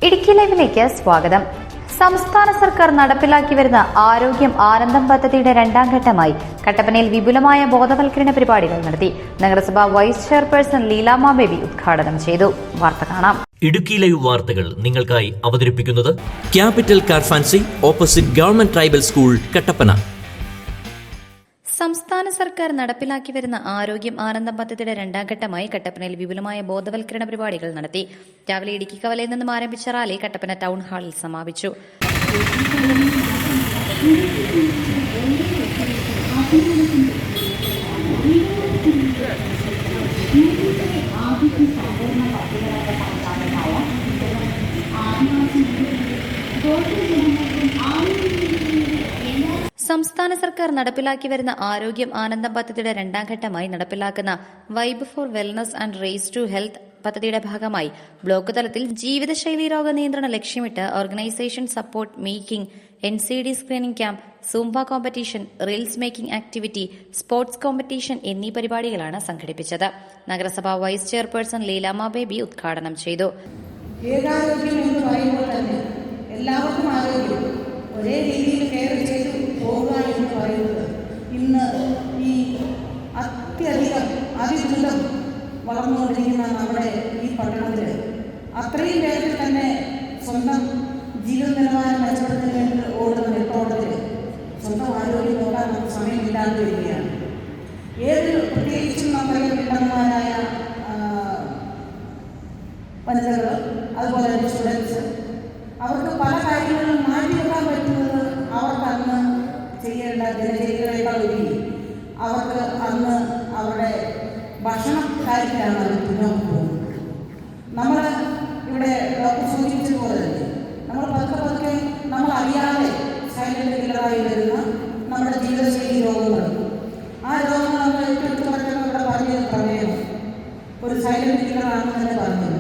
ഇടുക്കി ലൈവിലേക്ക് സ്വാഗതം. സംസ്ഥാന സർക്കാർ നടപ്പിലാക്കി വരുന്ന ആരോഗ്യം ആനന്ദം പദ്ധതിയുടെ രണ്ടാം ഘട്ടമായി കട്ടപ്പനയിൽ വിപുലമായ ബോധവൽക്കരണ പരിപാടികൾ നടത്തി. നഗരസഭ വൈസ് ചെയർപേഴ്സൺ ലീലാമ്മ ബേബി ഉദ്ഘാടനം ചെയ്തു. വാർത്ത കാണാം. ഇടുക്കി ലൈവ് വാർത്തകൾ നിങ്ങൾക്കായി അവതരിപ്പിക്കുന്നത് capital car fancy opposite government tribal school Kattappana. സംസ്ഥാന സർക്കാർ നടപ്പിലാക്കി വരുന്ന ആരോഗ്യം ആനന്ദം പദ്ധതിയുടെ രണ്ടാം ഘട്ടമായി കട്ടപ്പനയിൽ വിപുലമായ ബോധവൽക്കരണ പരിപാടികൾ നടത്തി. രാവിലെ ഇടുക്കി കവലയിൽ നിന്നും ആരംഭിച്ച റാലി കട്ടപ്പന ടൗൺ ഹാളിൽ സമാപിച്ചു. സംസ്ഥാന സർക്കാർ നടപ്പിലാക്കി വരുന്ന ആരോഗ്യം ആനന്ദം പദ്ധതിയുടെ രണ്ടാം ഘട്ടമായി നടപ്പിലാക്കുന്ന vibe for wellness and race to health പദ്ധതിയുടെ ഭാഗമായി ബ്ലോക്ക് തലത്തിൽ ജീവിതശൈലി രോഗ നിയന്ത്രണം ലക്ഷ്യമിട്ട് organisation support making, NCD screening camp, Zumba competition, reels making activity, sports competition എന്നീ പരിപാടികളാണ് സംഘടിപ്പിച്ചത്. നഗരസഭ വൈസ് ചെയർപേഴ്സൺ ലീലാമ്മ ബേബി ഉദ്ഘാടനം ചെയ്തു. ഏകാരോഗ്യം എന്ന് പറയുമ്പോൾ തന്നെ എല്ലാവർക്കും ആരോഗ്യം ഒരേ രീതിയിൽ കെയർ ചെയ്ത് പോകുക എന്ന് പറയുന്നത് ഇന്ന് ഈ അത്യധികം അതിദ്രുതം വളർന്നുകൊണ്ടിരിക്കുന്ന നമ്മുടെ ഈ പട്ടണത്തിൽ അത്രയും വേഗത്തിൽ തന്നെ സ്വന്തം ജീവിത നിലവാരം മെച്ചപ്പെടുത്തുന്നതിന് വേണ്ടി ഓടുന്ന നെട്ടോട്ടത്തിൽ സ്വന്തം ആരോഗ്യം നോക്കാൻ നമുക്ക് സമയമില്ലാതെ വരികയാണ്. ഏതൊരു പ്രത്യേകിച്ചും നമ്മുടെ വീട്ടമ്മമാരായ വനിതകൾ, അതുപോലെ തന്നെ സ്റ്റുഡൻസ്, അവർക്ക് പല കാര്യങ്ങളും മാറ്റിവെക്കാൻ പറ്റുന്നത് അവർക്ക് അന്ന് ചെയ്യേണ്ട ദിനചര്യകളേക്കാൾ ഒരുങ്ങി അവർക്ക് അന്ന് അവരുടെ ഭക്ഷണ കാര്യത്തിലാണ് അവർ മുന്നോട്ട് പോകുന്നത്. നമ്മൾ ഇവിടെ ഡോക്ടർ സൂചിപ്പിച്ചതുപോലെ തന്നെ നമ്മൾ പതുക്കെ നമ്മൾ അറിയാതെ സൈലന്റ് കില്ലറായി വരുന്ന നമ്മുടെ ജീവിതശൈലി രോഗങ്ങൾ, ആ രോഗങ്ങൾ നമ്മൾ ഏറ്റവും പറ്റുന്ന ഇവിടെ പറഞ്ഞത് പ്രമേഹം ഒരു സൈലന്റ് കില്ലറാണെന്ന് തന്നെ പറഞ്ഞത്.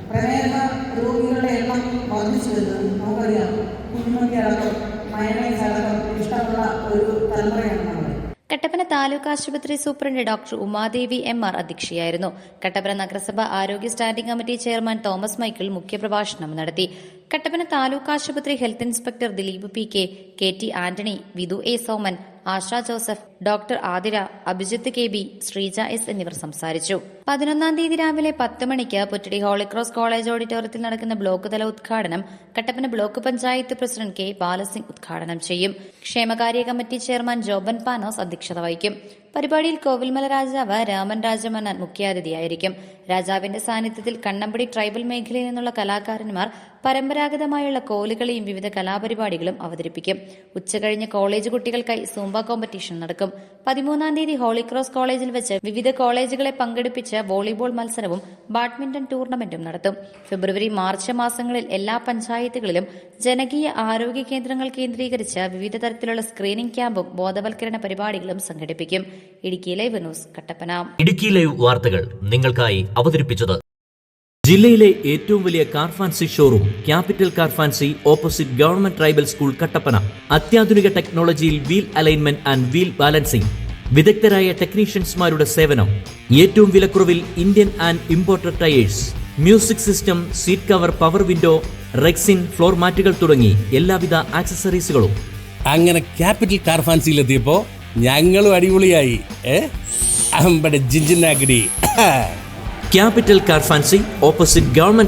പ്രമേഹ രോഗികളുടെ എണ്ണം വർദ്ധിച്ചു വരുന്നത് നമുക്കറിയാം. കുഞ്ഞുമണി അടക്കം മയണൈസ് അടക്കം ഇഷ്ടമുള്ള ഒരു തലമുറയാണ് നമ്മൾ. കട്ടപ്പന താലൂക്ക് ആശുപത്രി സൂപ്രണ്ട് ഡോക്ടർ ഉമാദേവി MR അധ്യക്ഷയായിരുന്നു. കട്ടപ്പന നഗരസഭ ആരോഗ്യ standing committee chairman Thomas Michael മുഖ്യപ്രഭാഷണം നടത്തി. കട്ടപ്പന താലൂക്ക് ആശുപത്രി health inspector Dileep PK, KT Antony, Vidhu A Soman, Asha Joseph, doctor Athira, Abhijith KB, Sreeja S എന്നിവർ സംസാരിച്ചു. 11-ാം തീയതി രാവിലെ 10 മണിക്ക് പുറ്റടി ഹോളിക്രോസ് കോളേജ് ഓഡിറ്റോറിയത്തിൽ നടക്കുന്ന ബ്ലോക്ക് തല ഉദ്ഘാടനം Kattappana block panchayat president K Balasingh ഉദ്ഘാടനം ചെയ്യും. ക്ഷേമകാര്യ കമ്മിറ്റി ചെയർമാൻ ജോബൻ പാനോസ് അധ്യക്ഷത വഹിക്കും. പരിപാടിയിൽ കോവിൽമല രാജാവ് രാമൻ രാജമന്നാൻ മുഖ്യാതിഥിയായിരിക്കും. രാജാവിന്റെ സാന്നിധ്യത്തിൽ കണ്ണമ്പടി ട്രൈബൽ മേഖലയിൽ നിന്നുള്ള കലാകാരന്മാർ പരമ്പരാഗതമായുള്ള കോലുകളിയും വിവിധ കലാപരിപാടികളും അവതരിപ്പിക്കും. ഉച്ചകഴിഞ്ഞ് കോളേജ് കുട്ടികൾക്കായി സൂംബ കോമ്പറ്റീഷൻ നടക്കും. 13-ാം തീയതി ഹോളിക്രോസ് കോളേജിൽ വെച്ച് വിവിധ കോളേജുകളെ പങ്കെടുപ്പിച്ച് വോളിബോൾ മത്സരവും ബാഡ്മിന്റൺ ടൂർണമെന്റും നടത്തും. ഫെബ്രുവരി, മാർച്ച് മാസങ്ങളിൽ എല്ലാ പഞ്ചായത്തുകളിലും ജനകീയ ആരോഗ്യ കേന്ദ്രങ്ങൾ കേന്ദ്രീകരിച്ച് വിവിധ തരത്തിലുള്ള സ്ക്രീനിംഗ് ക്യാമ്പും ബോധവൽക്കരണ പരിപാടികളും സംഘടിപ്പിക്കും. Idukki live news Kattappana. Idukki live വാർത്തകൾ നിങ്ങൾക്കായി അവതരിപ്പിച്ചത് ജില്ലയിലെ ഏറ്റവും വലിയ car fancy showroom capital car fancy opposite government tribal school Kattappana. അത്യാധുനിക ടെക്നോളജിയിൽ wheel alignment and wheel balancing, വിദഗ്ധരായ ടെക്നീഷ്യൻസ്മാരുടെ സേവനം, ഏറ്റവും വിലക്കുറവിൽ Indian and imported tyres, music system, seat cover, power window, rexine, floor മാറ്റുകൾ തുടങ്ങി എല്ലാവിധ ആക്സസറീസുകളും. അങ്ങനെ ക്യാപിറ്റൽ കാർ ഫാൻസിയിലെത്തിയപ്പോ ഞങ്ങളും അടിപൊളിയായി. അമ്പടെ ജിഞ്ചിനാക്കടി. Capital car fancy opposite government